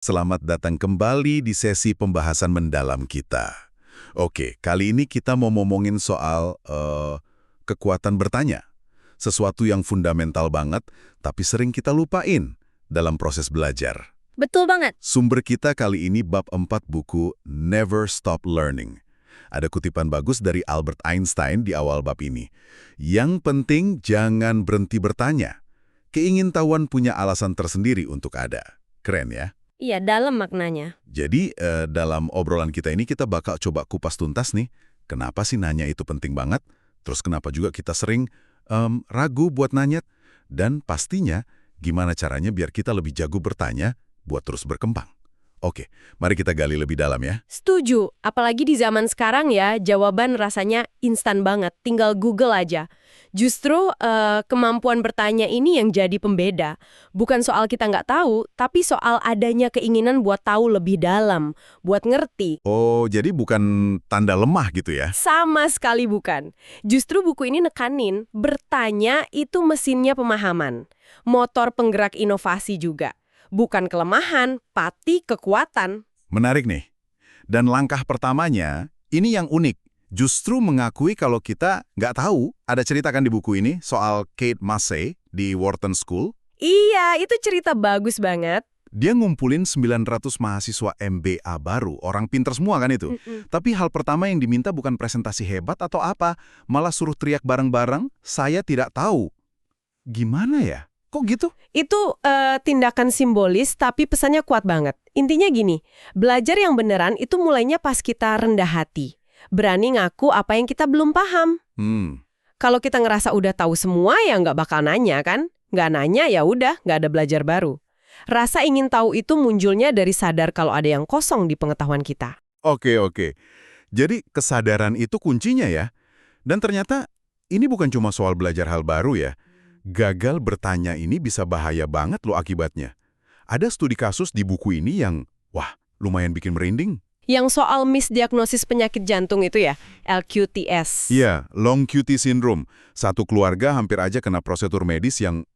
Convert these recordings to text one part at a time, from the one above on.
Selamat datang kembali di sesi pembahasan mendalam kita. Oke, kali ini kita mau ngomongin soal kekuatan bertanya. Sesuatu yang fundamental banget, tapi sering kita lupain dalam proses belajar. Betul banget. Sumber kita kali ini bab 4 buku Never Stop Learning. Ada kutipan bagus dari Albert Einstein di awal bab ini. Yang penting jangan berhenti bertanya. Keingintahuan punya alasan tersendiri untuk ada. Keren ya? Iya, dalam maknanya. Jadi dalam obrolan kita ini kita bakal coba kupas tuntas nih. Kenapa sih nanya itu penting banget? Terus kenapa juga kita sering ragu buat nanya? Dan pastinya gimana caranya biar kita lebih jago bertanya buat terus berkembang. Oke, mari kita gali lebih dalam ya. Setuju. Apalagi di zaman sekarang ya, jawaban rasanya instan banget. Tinggal Google aja. Justru kemampuan bertanya ini yang jadi pembeda. Bukan soal kita nggak tahu, tapi soal adanya keinginan buat tahu lebih dalam, buat ngerti. Oh, jadi bukan tanda lemah gitu ya? Sama sekali bukan. Justru buku ini nekanin, bertanya itu mesinnya pemahaman. Motor penggerak inovasi juga. Bukan kelemahan, pati kekuatan. Menarik nih. Dan langkah pertamanya, ini yang unik. Justru mengakui kalau kita nggak tahu, ada cerita kan di buku ini soal Kate Massey di Wharton School. Iya, itu cerita bagus banget. Dia ngumpulin 900 mahasiswa MBA baru, orang pinter semua kan itu. Tapi hal pertama yang diminta bukan presentasi hebat atau apa, malah suruh teriak bareng-bareng, saya tidak tahu. Gimana ya? Kok gitu? Itu tindakan simbolis tapi pesannya kuat banget. Intinya gini, belajar yang beneran itu mulainya pas kita rendah hati. Berani ngaku apa yang kita belum paham. Kalau kita ngerasa udah tahu semua ya nggak bakal nanya kan? Nggak nanya ya udah, nggak ada belajar baru. Rasa ingin tahu itu munculnya dari sadar kalau ada yang kosong di pengetahuan kita. Oke. Jadi kesadaran itu kuncinya ya. Dan ternyata ini bukan cuma soal belajar hal baru ya. Gagal bertanya ini bisa bahaya banget loh akibatnya. Ada studi kasus di buku ini yang, wah, lumayan bikin merinding. Yang soal misdiagnosis penyakit jantung itu ya, LQTS. Iya, long QT syndrome. Satu keluarga hampir aja kena prosedur medis yang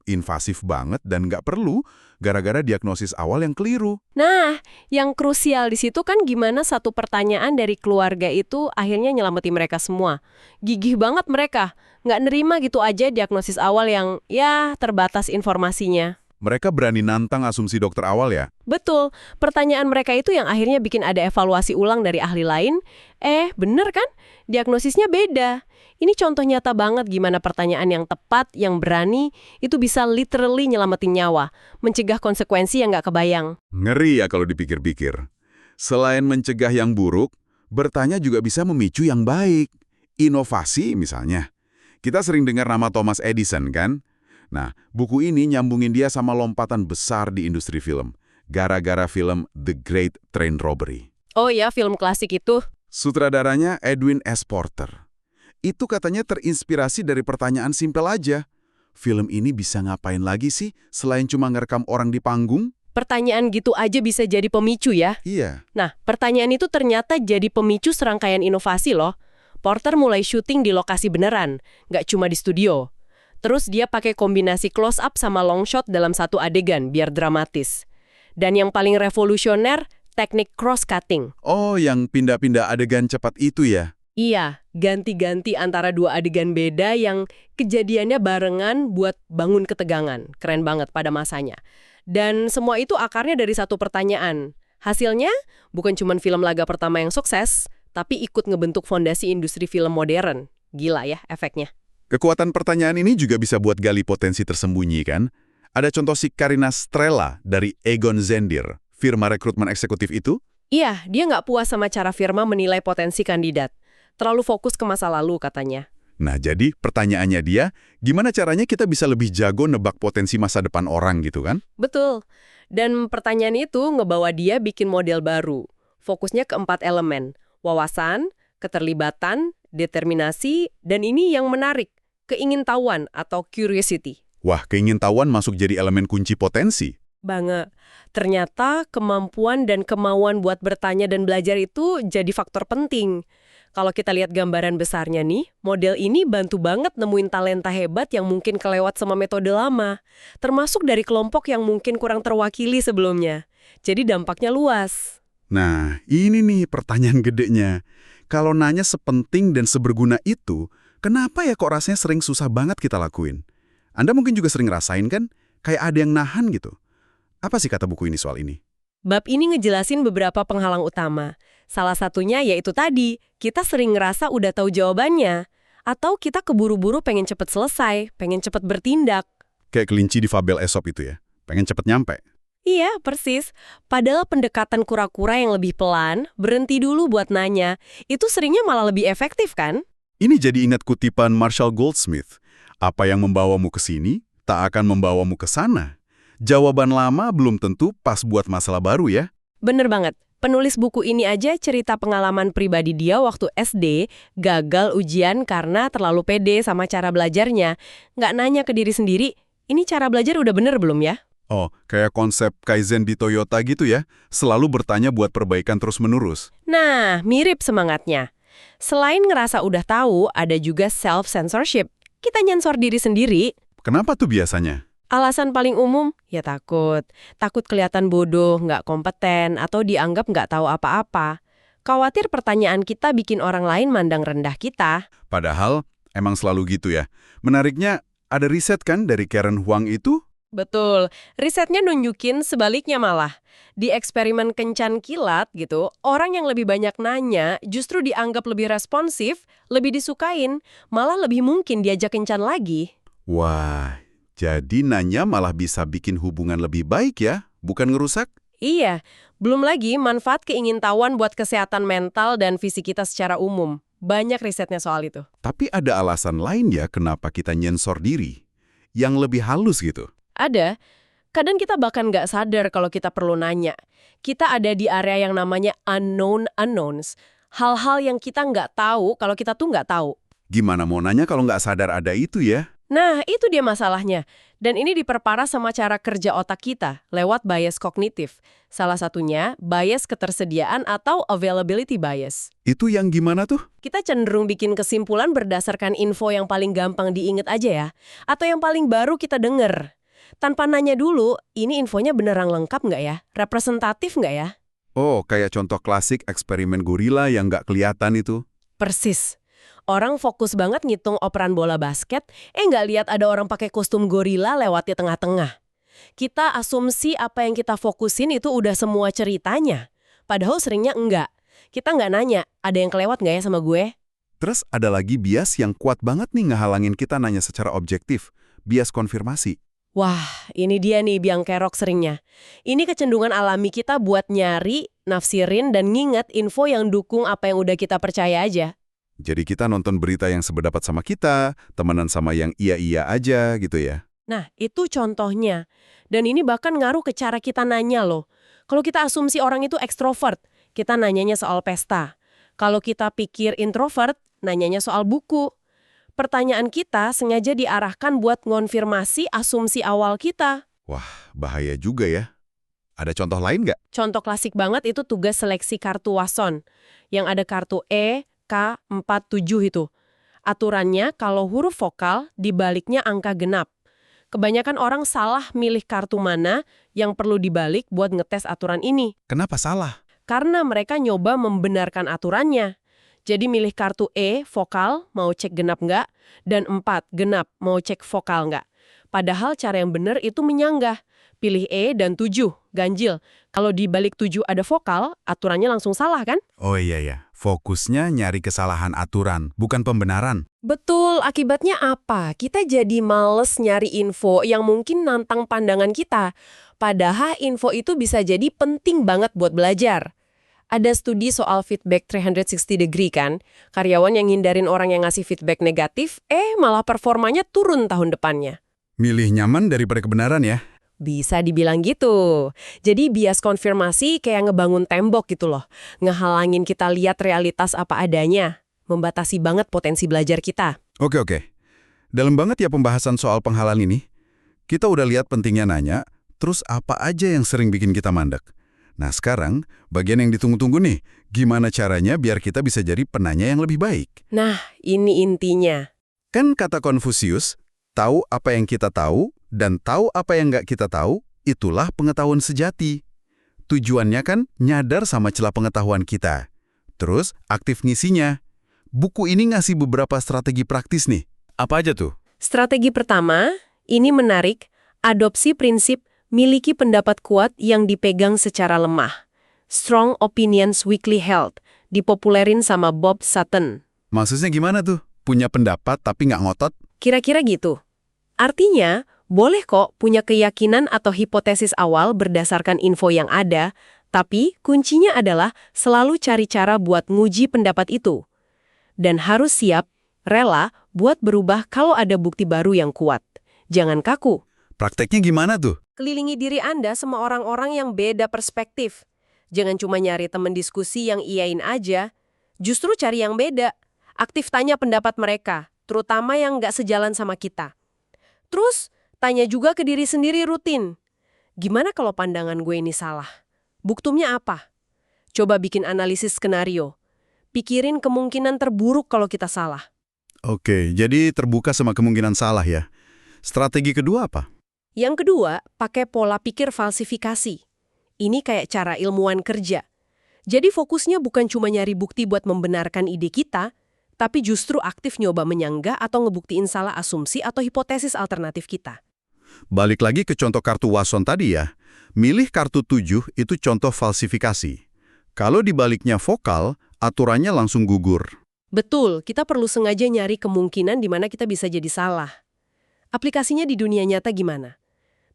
invasif banget dan nggak perlu gara-gara diagnosis awal yang keliru. Nah, yang krusial di situ kan gimana satu pertanyaan dari keluarga itu akhirnya nyelamatin mereka semua. Gigih banget mereka, nggak nerima gitu aja diagnosis awal yang ya terbatas informasinya. Mereka berani nantang asumsi dokter awal ya? Betul, pertanyaan mereka itu yang akhirnya bikin ada evaluasi ulang dari ahli lain. Bener kan? Diagnosisnya beda. Ini contoh nyata banget gimana pertanyaan yang tepat, yang berani, itu bisa literally nyelamatin nyawa, mencegah konsekuensi yang nggak kebayang. Ngeri ya kalau dipikir-pikir. Selain mencegah yang buruk, bertanya juga bisa memicu yang baik. Inovasi misalnya. Kita sering dengar nama Thomas Edison kan? Nah, buku ini nyambungin dia sama lompatan besar di industri film. Gara-gara film The Great Train Robbery. Oh ya, film klasik itu. Sutradaranya Edwin S. Porter. Itu katanya terinspirasi dari pertanyaan simpel aja. Film ini bisa ngapain lagi sih selain cuma ngerekam orang di panggung? Pertanyaan gitu aja bisa jadi pemicu ya? Iya. Nah, pertanyaan itu ternyata jadi pemicu serangkaian inovasi loh. Porter mulai syuting di lokasi beneran, nggak cuma di studio. Terus dia pakai kombinasi close up sama long shot dalam satu adegan biar dramatis. Dan yang paling revolusioner, teknik cross-cutting. Oh, yang pindah-pindah adegan cepat itu ya? Iya, ganti-ganti antara dua adegan beda yang kejadiannya barengan buat bangun ketegangan. Keren banget pada masanya. Dan semua itu akarnya dari satu pertanyaan. Hasilnya, bukan cuma film laga pertama yang sukses, tapi ikut ngebentuk fondasi industri film modern. Gila ya efeknya. Kekuatan pertanyaan ini juga bisa buat gali potensi tersembunyi kan? Ada contoh si Karina Strela dari Egon Zehnder, firma rekrutmen eksekutif itu? Iya, dia nggak puas sama cara firma menilai potensi kandidat. Terlalu fokus ke masa lalu katanya. Nah, jadi pertanyaannya dia, gimana caranya kita bisa lebih jago nebak potensi masa depan orang gitu kan? Betul. Dan pertanyaan itu ngebawa dia bikin model baru. Fokusnya ke 4 elemen. Wawasan, keterlibatan, determinasi, dan ini yang menarik, keingintahuan atau curiosity. Wah, keingintahuan masuk jadi elemen kunci potensi. Banget. Ternyata kemampuan dan kemauan buat bertanya dan belajar itu jadi faktor penting. Kalau kita lihat gambaran besarnya nih, model ini bantu banget nemuin talenta hebat yang mungkin kelewat sama metode lama. Termasuk dari kelompok yang mungkin kurang terwakili sebelumnya. Jadi dampaknya luas. Nah, ini nih pertanyaan gedenya. Kalau nanya sepenting dan seberguna itu, kenapa ya kok rasanya sering susah banget kita lakuin? Anda mungkin juga sering rasain kan? Kayak ada yang nahan gitu. Apa sih kata buku ini soal ini? Bab ini ngejelasin beberapa penghalang utama. Salah satunya yaitu tadi, kita sering ngerasa udah tahu jawabannya. Atau kita keburu-buru pengen cepet selesai, pengen cepet bertindak. Kayak kelinci di fabel Aesop itu ya. Pengen cepet nyampe. Iya, persis. Padahal pendekatan kura-kura yang lebih pelan, berhenti dulu buat nanya, itu seringnya malah lebih efektif kan? Ini jadi ingat kutipan Marshall Goldsmith. Apa yang membawamu ke sini, tak akan membawamu ke sana. Jawaban lama belum tentu pas buat masalah baru ya. Bener banget. Penulis buku ini aja cerita pengalaman pribadi dia waktu SD, gagal ujian karena terlalu pede sama cara belajarnya. Nggak nanya ke diri sendiri, ini cara belajar udah bener belum ya? Oh, kayak konsep Kaizen di Toyota gitu ya. Selalu bertanya buat perbaikan terus-menerus. Nah, mirip semangatnya. Selain ngerasa udah tahu, ada juga self-censorship. Kita nyensor diri sendiri. Kenapa tuh biasanya? Alasan paling umum, ya takut. Takut kelihatan bodoh, nggak kompeten, atau dianggap nggak tahu apa-apa. Khawatir pertanyaan kita bikin orang lain mandang rendah kita. Padahal, emang selalu gitu ya. Menariknya, ada riset kan dari Karen Huang itu? Betul, risetnya nunjukin sebaliknya malah. Di eksperimen kencan kilat gitu, orang yang lebih banyak nanya justru dianggap lebih responsif, lebih disukain, malah lebih mungkin diajak kencan lagi. Wah, jadi nanya malah bisa bikin hubungan lebih baik ya, bukan ngerusak? Iya, belum lagi manfaat keingintahuan buat kesehatan mental dan fisik kita secara umum. Banyak risetnya soal itu. Tapi ada alasan lain ya kenapa kita nyensor diri. Yang lebih halus gitu. Ada. Kadang kita bahkan nggak sadar kalau kita perlu nanya. Kita ada di area yang namanya unknown unknowns. Hal-hal yang kita nggak tahu kalau kita tuh nggak tahu. Gimana mau nanya kalau nggak sadar ada itu ya? Nah, itu dia masalahnya. Dan ini diperparah sama cara kerja otak kita lewat bias kognitif. Salah satunya, bias ketersediaan atau availability bias. Itu yang gimana tuh? Kita cenderung bikin kesimpulan berdasarkan info yang paling gampang diingat aja ya. Atau yang paling baru kita denger. Tanpa nanya dulu, ini infonya beneran lengkap nggak ya? Representatif nggak ya? Oh, kayak contoh klasik eksperimen gorila yang nggak kelihatan itu. Persis. Orang fokus banget ngitung operan bola basket, nggak lihat ada orang pakai kostum gorila lewat di tengah-tengah. Kita asumsi apa yang kita fokusin itu udah semua ceritanya. Padahal seringnya enggak. Kita nggak nanya, ada yang kelewat nggak ya sama gue? Terus ada lagi bias yang kuat banget nih ngehalangin kita nanya secara objektif. Bias konfirmasi. Wah, ini dia nih biang kerok seringnya. Ini kecenderungan alami kita buat nyari, nafsirin, dan nginget info yang dukung apa yang udah kita percaya aja. Jadi kita nonton berita yang sependapat sama kita, temenan sama yang iya-iya aja gitu ya. Nah, itu contohnya. Dan ini bahkan ngaruh ke cara kita nanya loh. Kalau kita asumsi orang itu ekstrovert, kita nanyanya soal pesta. Kalau kita pikir introvert, nanyanya soal buku. Pertanyaan kita sengaja diarahkan buat ngonfirmasi asumsi awal kita. Wah, bahaya juga ya. Ada contoh lain nggak? Contoh klasik banget itu tugas seleksi kartu Watson. Yang ada kartu E, K, 4, 7 itu. Aturannya kalau huruf vokal dibaliknya angka genap. Kebanyakan orang salah milih kartu mana yang perlu dibalik buat ngetes aturan ini. Kenapa salah? Karena mereka nyoba membenarkan aturannya. Jadi milih kartu E, vokal, mau cek genap nggak, dan 4, genap, mau cek vokal nggak. Padahal cara yang benar itu menyanggah. Pilih E dan 7, ganjil. Kalau di balik 7 ada vokal, aturannya langsung salah kan? Oh iya. Fokusnya nyari kesalahan aturan, bukan pembenaran. Betul, akibatnya apa? Kita jadi males nyari info yang mungkin nantang pandangan kita. Padahal info itu bisa jadi penting banget buat belajar. Ada studi soal feedback 360 degree kan? Karyawan yang hindarin orang yang ngasih feedback negatif, malah performanya turun tahun depannya. Milih nyaman daripada kebenaran ya? Bisa dibilang gitu. Jadi bias konfirmasi kayak ngebangun tembok gitu loh. Ngehalangin kita lihat realitas apa adanya. Membatasi banget potensi belajar kita. Oke. Dalam banget ya pembahasan soal penghalang ini. Kita udah lihat pentingnya nanya, terus apa aja yang sering bikin kita mandek. Nah sekarang, bagian yang ditunggu-tunggu nih, gimana caranya biar kita bisa jadi penanya yang lebih baik? Nah, ini intinya. Kan kata Konfusius, tahu apa yang kita tahu dan tahu apa yang nggak kita tahu, itulah pengetahuan sejati. Tujuannya kan nyadar sama celah pengetahuan kita. Terus aktif ngisinya. Buku ini ngasih beberapa strategi praktis nih. Apa aja tuh? Strategi pertama, ini menarik, adopsi prinsip miliki pendapat kuat yang dipegang secara lemah. Strong opinions weakly held, dipopulerin sama Bob Sutton. Maksudnya gimana tuh? Punya pendapat tapi nggak ngotot? Kira-kira gitu. Artinya, boleh kok punya keyakinan atau hipotesis awal berdasarkan info yang ada, tapi kuncinya adalah selalu cari cara buat nguji pendapat itu. Dan harus siap, rela, buat berubah kalau ada bukti baru yang kuat. Jangan kaku. Prakteknya gimana tuh? Kelilingi diri Anda sama orang-orang yang beda perspektif. Jangan cuma nyari teman diskusi yang iyain aja. Justru cari yang beda. Aktif tanya pendapat mereka, terutama yang nggak sejalan sama kita. Terus, tanya juga ke diri sendiri rutin. Gimana kalau pandangan gue ini salah? Buktinya apa? Coba bikin analisis skenario. Pikirin kemungkinan terburuk kalau kita salah. Oke, jadi terbuka sama kemungkinan salah ya. Strategi kedua apa? Yang kedua, pakai pola pikir falsifikasi. Ini kayak cara ilmuwan kerja. Jadi fokusnya bukan cuma nyari bukti buat membenarkan ide kita, tapi justru aktif nyoba menyanggah atau ngebuktiin salah asumsi atau hipotesis alternatif kita. Balik lagi ke contoh kartu Watson tadi ya. Milih kartu 7 itu contoh falsifikasi. Kalau dibaliknya vokal, aturannya langsung gugur. Betul, kita perlu sengaja nyari kemungkinan di mana kita bisa jadi salah. Aplikasinya di dunia nyata gimana?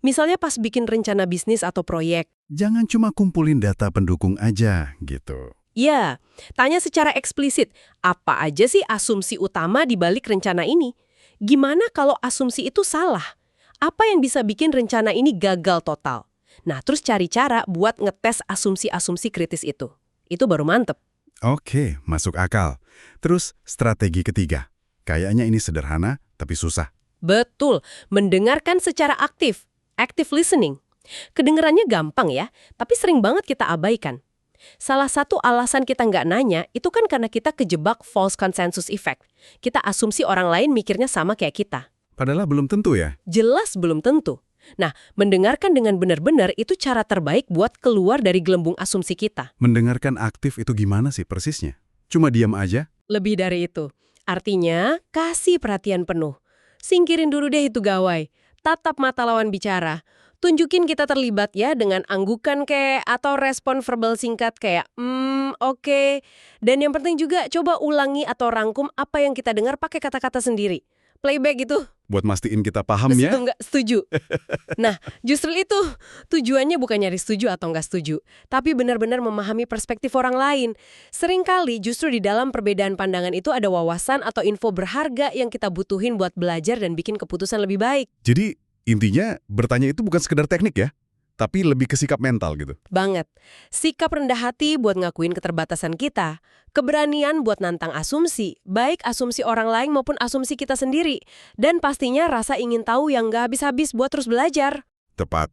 Misalnya pas bikin rencana bisnis atau proyek. Jangan cuma kumpulin data pendukung aja, gitu. Ya, tanya secara eksplisit, apa aja sih asumsi utama di balik rencana ini? Gimana kalau asumsi itu salah? Apa yang bisa bikin rencana ini gagal total? Nah, terus cari cara buat ngetes asumsi-asumsi kritis itu. Itu baru mantep. Oke, masuk akal. Terus strategi ketiga. Kayaknya ini sederhana, tapi susah. Betul, mendengarkan secara aktif. Active listening. Kedengerannya gampang ya, tapi sering banget kita abaikan. Salah satu alasan kita nggak nanya itu kan karena kita kejebak false consensus effect. Kita asumsi orang lain mikirnya sama kayak kita. Padahal belum tentu ya. Jelas belum tentu. Nah, mendengarkan dengan benar-benar itu cara terbaik buat keluar dari gelembung asumsi kita. Mendengarkan aktif itu gimana sih persisnya? Cuma diam aja? Lebih dari itu. Artinya, kasih perhatian penuh. Singkirin dulu deh itu gawai. Tatap mata lawan bicara. Tunjukin kita terlibat ya dengan anggukan kayak atau respon verbal singkat kayak oke. Dan yang penting juga coba ulangi atau rangkum apa yang kita dengar pakai kata-kata sendiri. Playback gitu. Buat mastiin kita paham ya? Nggak setuju. Nah, justru itu tujuannya bukan nyari setuju atau nggak setuju, tapi benar-benar memahami perspektif orang lain. Seringkali justru di dalam perbedaan pandangan itu ada wawasan atau info berharga yang kita butuhin buat belajar dan bikin keputusan lebih baik. Jadi intinya bertanya itu bukan sekedar teknik ya, tapi lebih ke sikap mental gitu. Banget. Sikap rendah hati buat ngakuin keterbatasan kita. Keberanian buat nantang asumsi, baik asumsi orang lain maupun asumsi kita sendiri. Dan pastinya rasa ingin tahu yang nggak habis-habis buat terus belajar. Tepat.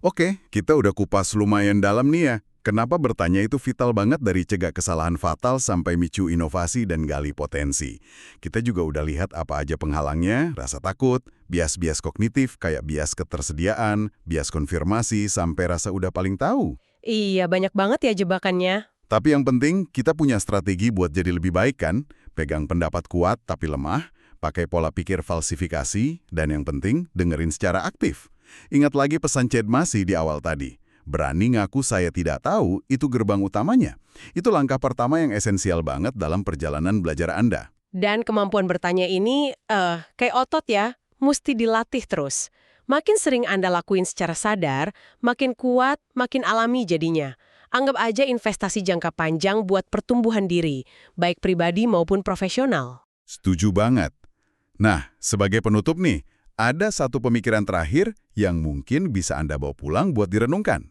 Oke, kita udah kupas lumayan dalam nih ya. Kenapa bertanya itu vital banget dari cegah kesalahan fatal sampai micu inovasi dan gali potensi. Kita juga udah lihat apa aja penghalangnya, rasa takut, bias-bias kognitif kayak bias ketersediaan, bias konfirmasi, sampai rasa udah paling tahu. Iya, banyak banget ya jebakannya. Tapi yang penting, kita punya strategi buat jadi lebih baik kan? Pegang pendapat kuat tapi lemah, pakai pola pikir falsifikasi, dan yang penting, dengerin secara aktif. Ingat lagi pesan Ced Masi di awal tadi. Berani ngaku saya tidak tahu, itu gerbang utamanya. Itu langkah pertama yang esensial banget dalam perjalanan belajar Anda. Dan kemampuan bertanya ini, kayak otot ya, mesti dilatih terus. Makin sering Anda lakuin secara sadar, makin kuat, makin alami jadinya. Anggap aja investasi jangka panjang buat pertumbuhan diri, baik pribadi maupun profesional. Setuju banget. Nah, sebagai penutup nih, ada satu pemikiran terakhir yang mungkin bisa Anda bawa pulang buat direnungkan.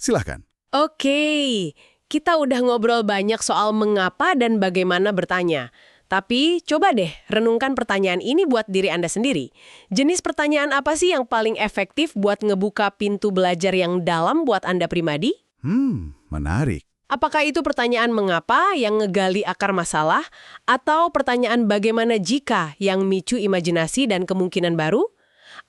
Silahkan. Oke, kita udah ngobrol banyak soal mengapa dan bagaimana bertanya. Tapi coba deh renungkan pertanyaan ini buat diri Anda sendiri. Jenis pertanyaan apa sih yang paling efektif buat ngebuka pintu belajar yang dalam buat Anda pribadi? Menarik. Apakah itu pertanyaan mengapa yang ngegali akar masalah, atau pertanyaan bagaimana jika yang micu imajinasi dan kemungkinan baru?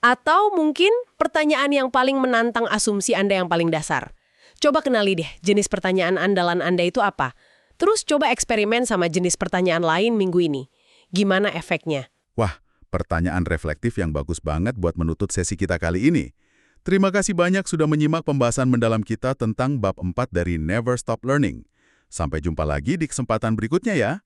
Atau mungkin pertanyaan yang paling menantang asumsi Anda yang paling dasar? Coba kenali deh jenis pertanyaan andalan Anda itu apa. Terus coba eksperimen sama jenis pertanyaan lain minggu ini. Gimana efeknya? Wah, pertanyaan reflektif yang bagus banget buat menutup sesi kita kali ini. Terima kasih banyak sudah menyimak pembahasan mendalam kita tentang bab 4 dari Never Stop Learning. Sampai jumpa lagi di kesempatan berikutnya ya.